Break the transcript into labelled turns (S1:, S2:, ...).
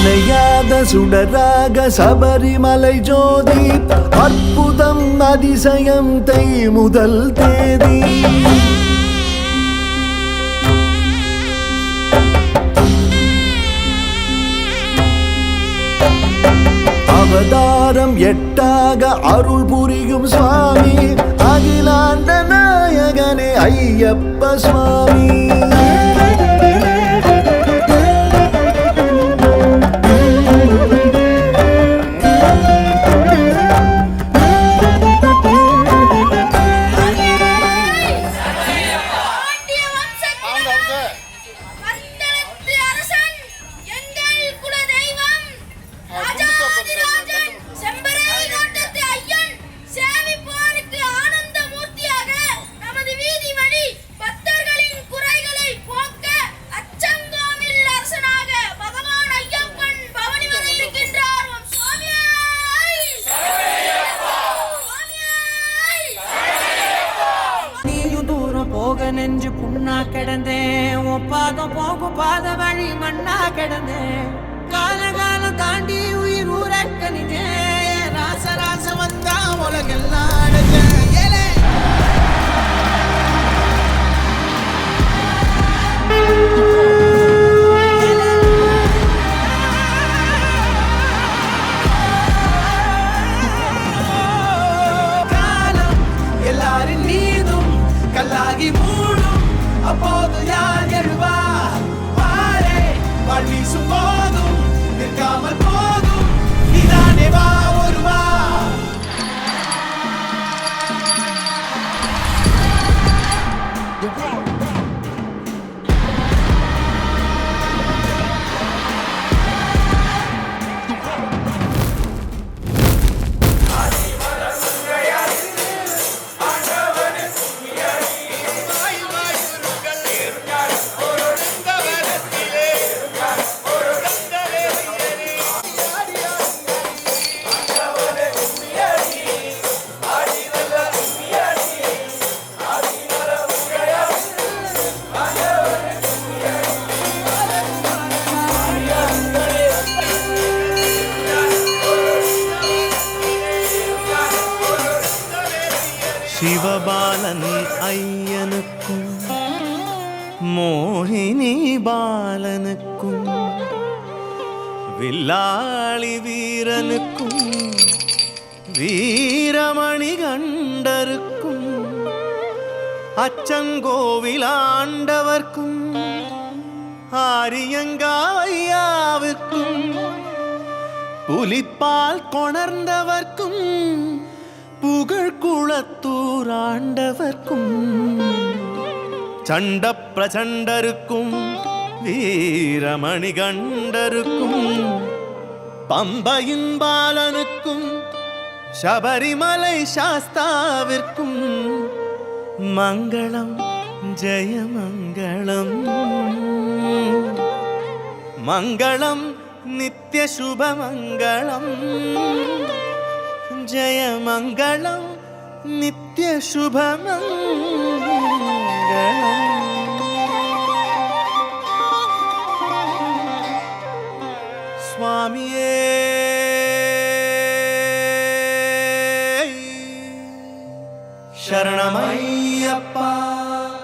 S1: அணையாத சுடராக சபரிமலை ஜோதி அற்புதம் அதிசயம் தை முதல் தேதி அவதாரம் எட்டாக அருள் புரியும் சுவாமி அகிலாண்ட நாயகனே ஐயப்ப சுவாமி
S2: போக நெஞ்சு புண்ணா கிடந்தேன் ஒப்பாதம் போகும் பாத வழி மண்ணா கிடந்தேன் காலகாலம் தாண்டி உயிர் ஊரக்கணினேன் ராச ராச வந்தா உலகெல்லாம் எல்லாரின் மீதும் கல்லாகி மூடும் அப்போது யார் எழுவா பாரே வாழ்வீசும் போதும் நிற்காமல் போதும் நீதானே வா ஒருவா
S1: சிவபாலன் ஐயனுக்கும் மோகினி பாலனுக்கும் வில்லாளி வீரனுக்கும் வீரமணி கண்டருக்கும் அச்சங்கோவில் ஆண்டவர்க்கும் ஆரியங்காவையாவுக்கும் புலிப்பால் கொணர்ந்தவர்க்கும் புகழ் குளத்தூர் ஆண்டவர்க்கும் சண்ட பிரச்சண்டருக்கும் வீரமணி கண்டருக்கும் பம்பையின் பாலனுக்கும் சபரிமலை சாஸ்தாவிற்கும் மங்களம் ஜெயமங்களம் மங்களம் நித்ய சுபமங்களம் ஜெயமங்களம் நித்ய சுபமங்களம் சுவாமியே சரணமையப்பா.